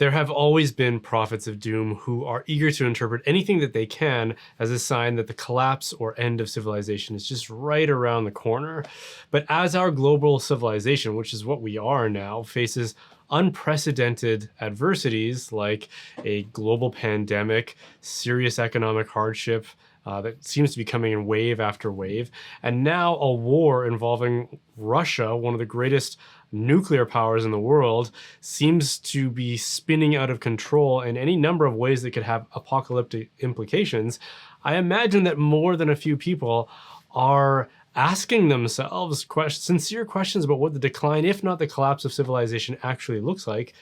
There have always been prophets of doom who are eager to interpret anything that they can as a sign that the collapse or end of civilization is just right around the corner. But as our global civilization, which is what we are now, faces unprecedented adversities like a global pandemic, serious economic hardship, that seems to be coming in wave after wave, and now a war involving Russia, one of the greatest nuclear powers in the world, seems to be spinning out of control in any number of ways that could have apocalyptic implications. I imagine that more than a few people are asking themselves sincere questions about what the decline, if not the collapse of civilization actually looks like.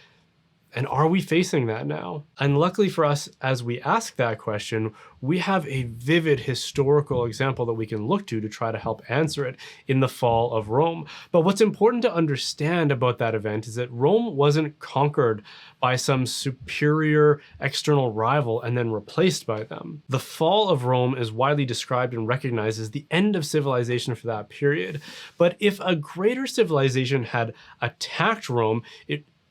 And are we facing that now? And luckily for us, as we ask that question, we have a vivid historical example that we can look to try to help answer it in the fall of Rome. But what's important to understand about that event is that Rome wasn't conquered by some superior external rival and then replaced by them. The fall of Rome is widely described and recognized as the end of civilization for that period. But if a greater civilization had attacked Rome,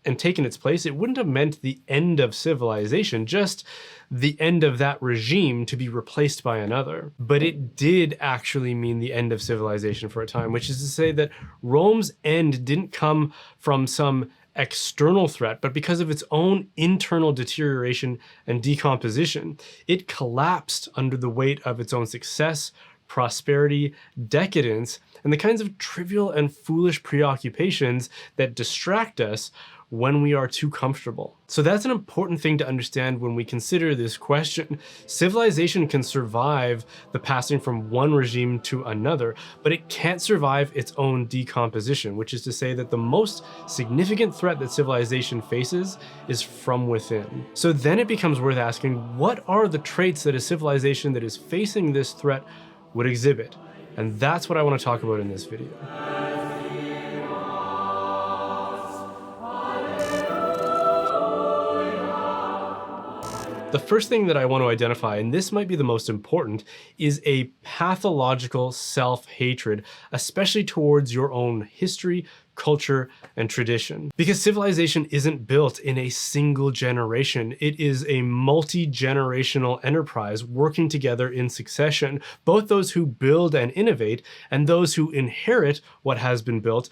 and taken its place, it wouldn't have meant the end of civilization, just the end of that regime to be replaced by another. But it did actually mean the end of civilization for a time, which is to say that Rome's end didn't come from some external threat, but because of its own internal deterioration and decomposition. It collapsed under the weight of its own success, prosperity, decadence, and the kinds of trivial and foolish preoccupations that distract us when we are too comfortable. So that's an important thing to understand when we consider this question. Civilization can survive the passing from one regime to another, but it can't survive its own decomposition, which is to say that the most significant threat that civilization faces is from within. So then it becomes worth asking, what are the traits that a civilization that is facing this threat would exhibit? And that's what I want to talk about in this video. The first thing that I want to identify, and this might be the most important, is a pathological self-hatred, especially towards your own history, culture, and tradition. Because civilization isn't built in a single generation. It is a multi-generational enterprise working together in succession. Both those who build and innovate and those who inherit what has been built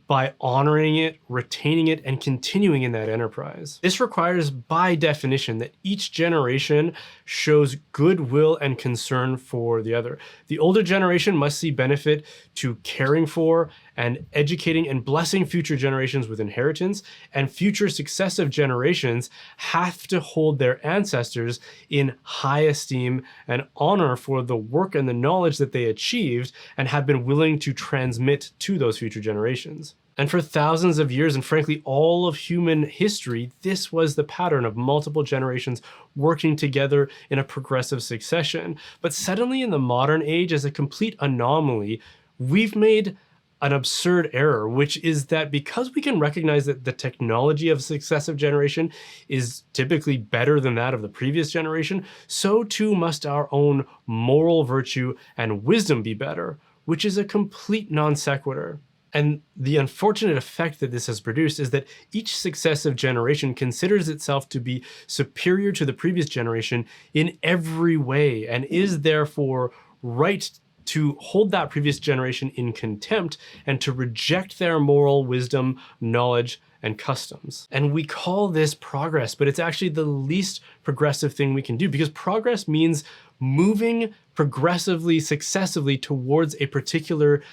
by honoring it, retaining it, and continuing in that enterprise. This requires, by definition, that each generation shows goodwill and concern for the other. The older generation must see benefit to caring for and educating and blessing future generations with inheritance, and future successive generations have to hold their ancestors in high esteem and honor for the work and the knowledge that they achieved and have been willing to transmit to those future generations. And for thousands of years, and frankly all of human history, this was the pattern of multiple generations working together in a progressive succession. But suddenly in the modern age, as a complete anomaly, we've made an absurd error, which is that because we can recognize that the technology of a successive generation is typically better than that of the previous generation, so too must our own moral virtue and wisdom be better, which is a complete non sequitur. And the unfortunate effect that this has produced is that each successive generation considers itself to be superior to the previous generation in every way, and is therefore right to hold that previous generation in contempt and to reject their moral wisdom, knowledge, and customs. And we call this progress, but it's actually the least progressive thing we can do, because progress means moving progressively, successively towards a particular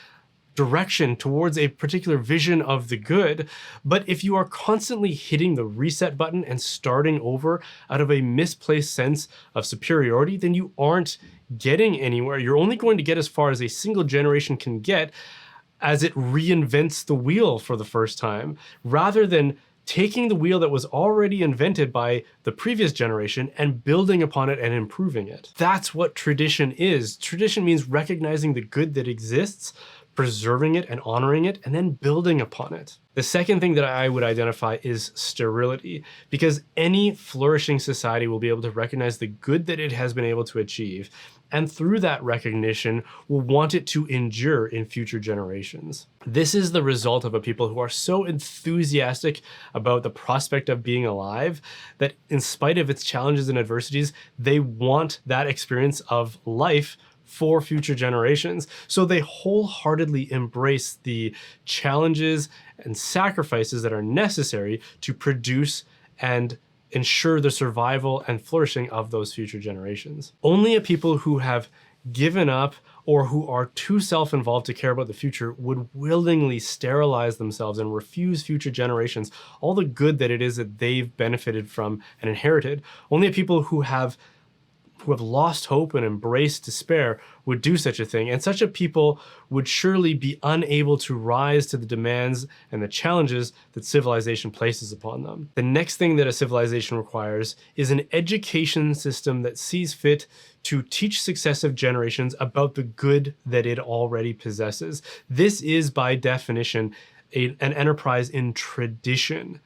direction, towards a particular vision of the good. But if you are constantly hitting the reset button and starting over out of a misplaced sense of superiority, then you aren't getting anywhere. You're only going to get as far as a single generation can get as it reinvents the wheel for the first time, rather than taking the wheel that was already invented by the previous generation and building upon it and improving it. That's what tradition is. Tradition means recognizing the good that exists, preserving it and honoring it, and then building upon it. The second thing that I would identify is sterility, because any flourishing society will be able to recognize the good that it has been able to achieve and through that recognition will want it to endure in future generations. This is the result of a people who are so enthusiastic about the prospect of being alive that in spite of its challenges and adversities, they want that experience of life for future generations. So they wholeheartedly embrace the challenges and sacrifices that are necessary to produce and ensure the survival and flourishing of those future generations. Only a people who have given up or who are too self-involved to care about the future would willingly sterilize themselves and refuse future generations all the good that it is that they've benefited from and inherited. Only a people who have lost hope and embraced despair would do such a thing, and such a people would surely be unable to rise to the demands and the challenges that civilization places upon them. The next thing that a civilization requires is an education system that sees fit to teach successive generations about the good that it already possesses. This is, by definition, an enterprise in tradition.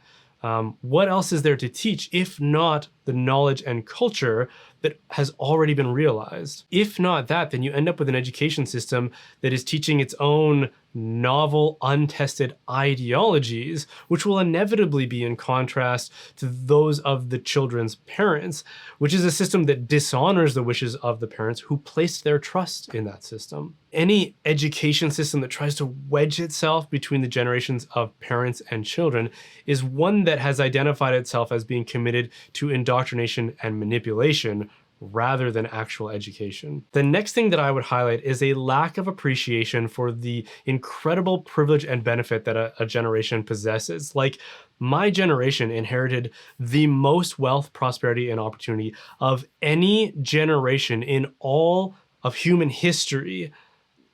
What else is there to teach if not the knowledge and culture that has already been realized? If not that, then you end up with an education system that is teaching its own novel, untested ideologies, which will inevitably be in contrast to those of the children's parents, which is a system that dishonors the wishes of the parents who placed their trust in that system. Any education system that tries to wedge itself between the generations of parents and children is one that has identified itself as being committed to indoctrination and manipulation rather than actual education. The next thing that I would highlight is a lack of appreciation for the incredible privilege and benefit that a generation possesses. Like, my generation inherited the most wealth, prosperity, and opportunity of any generation in all of human history.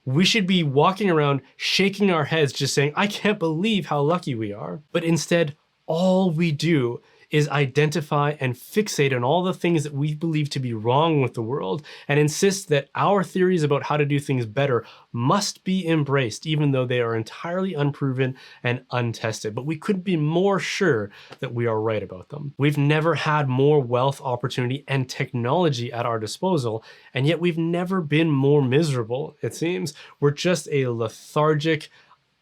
We should be walking around shaking our heads just saying, I can't believe how lucky we are. But instead, all we do is identify and fixate on all the things that we believe to be wrong with the world and insist that our theories about how to do things better must be embraced, even though they are entirely unproven and untested. But we couldn't be more sure that we are right about them. We've never had more wealth, opportunity, and technology at our disposal, and yet we've never been more miserable, it seems. We're just a lethargic,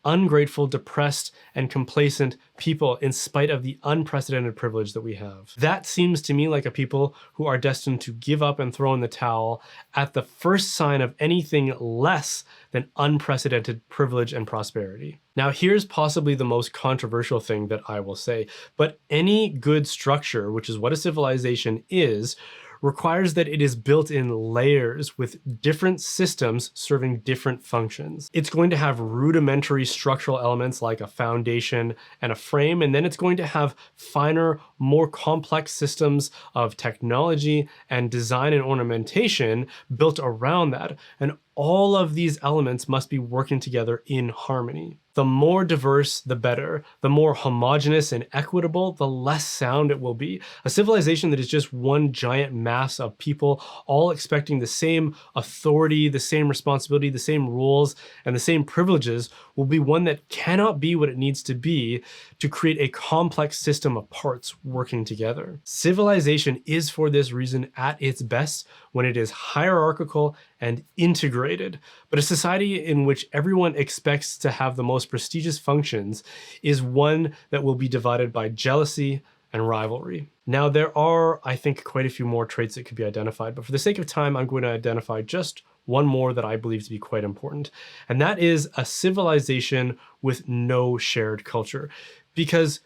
ungrateful, depressed, and complacent people in spite of the unprecedented privilege that we have. That seems to me like a people who are destined to give up and throw in the towel at the first sign of anything less than unprecedented privilege and prosperity. Now, here's possibly the most controversial thing that I will say, but any good structure, which is what a civilization is, requires that it is built in layers with different systems serving different functions. It's going to have rudimentary structural elements like a foundation and a frame, and then it's going to have finer, more complex systems of technology and design and ornamentation built around that. And all of these elements must be working together in harmony. The more diverse, the better. The more homogeneous and equitable, the less sound it will be. A civilization that is just one giant mass of people all expecting the same authority, the same responsibility, the same rules, and the same privileges will be one that cannot be what it needs to be to create a complex system of parts working together. Civilization is, for this reason, at its best when it is hierarchical and integrated. But a society in which everyone expects to have the most prestigious functions is one that will be divided by jealousy and rivalry. Now, there are, I think, quite a few more traits that could be identified, but for the sake of time, I'm going to identify just one more that I believe to be quite important, and that is a civilization with no shared culture. Because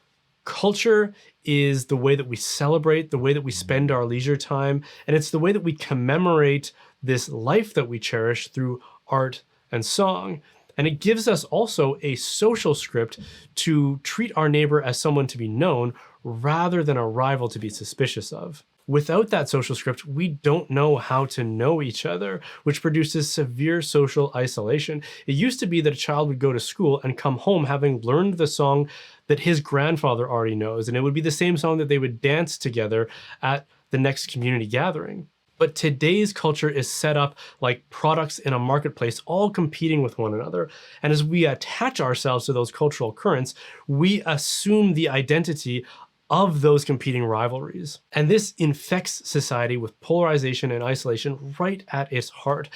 culture is the way that we celebrate, the way that we spend our leisure time, and it's the way that we commemorate this life that we cherish through art and song. And it gives us also a social script to treat our neighbor as someone to be known rather than a rival to be suspicious of. Without that social script, we don't know how to know each other, which produces severe social isolation. It used to be that a child would go to school and come home having learned the song that his grandfather already knows, and it would be the same song that they would dance together at the next community gathering. But today's culture is set up like products in a marketplace, all competing with one another. And as we attach ourselves to those cultural currents, we assume the identity of those competing rivalries. And this infects society with polarization and isolation right at its heart.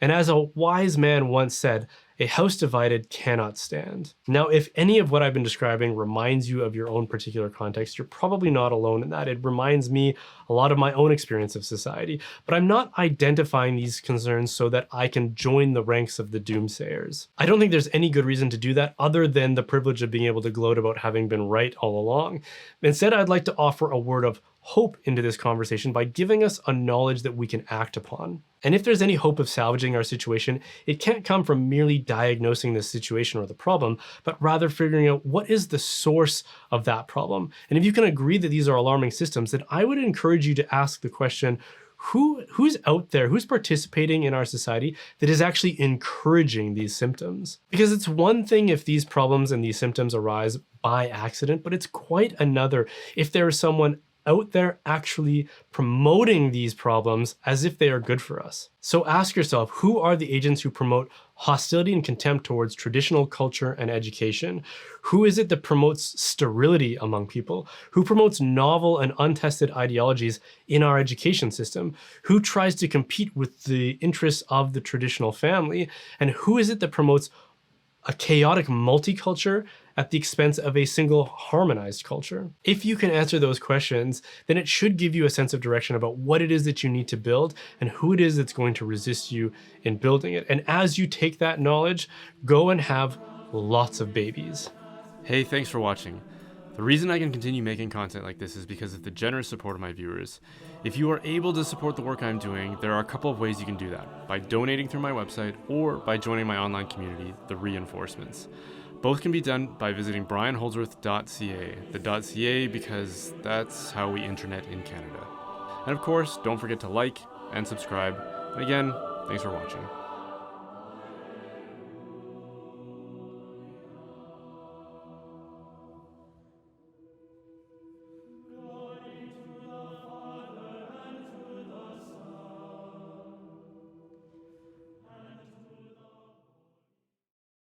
And as a wise man once said, a house divided cannot stand. Now, if any of what I've been describing reminds you of your own particular context, you're probably not alone in that. It reminds me a lot of my own experience of society, but I'm not identifying these concerns so that I can join the ranks of the doomsayers. I don't think there's any good reason to do that other than the privilege of being able to gloat about having been right all along. Instead, I'd like to offer a word of hope into this conversation by giving us a knowledge that we can act upon. And if there's any hope of salvaging our situation, it can't come from merely diagnosing the situation or the problem, but rather figuring out what is the source of that problem. And if you can agree that these are alarming systems, then I would encourage you to ask the question, who's out there, who's participating in our society that is actually encouraging these symptoms? Because it's one thing if these problems and these symptoms arise by accident, but it's quite another if there is someone out there actually promoting these problems as if they are good for us. So ask yourself, who are the agents who promote hostility and contempt towards traditional culture and education? Who is it that promotes sterility among people? Who promotes novel and untested ideologies in our education system? Who tries to compete with the interests of the traditional family? And who is it that promotes a chaotic multiculture at the expense of a single harmonized culture? If you can answer those questions, then it should give you a sense of direction about what it is that you need to build and who it is that's going to resist you in building it. And as you take that knowledge, go and have lots of babies. Hey, thanks for watching. The reason I can continue making content like this is because of the generous support of my viewers. If you are able to support the work I'm doing, there are a couple of ways you can do that: by donating through my website or by joining my online community, The Reinforcements. Both can be done by visiting brianholdsworth.ca, the .ca because that's how we internet in Canada. And of course, don't forget to like and subscribe. And again, thanks for watching.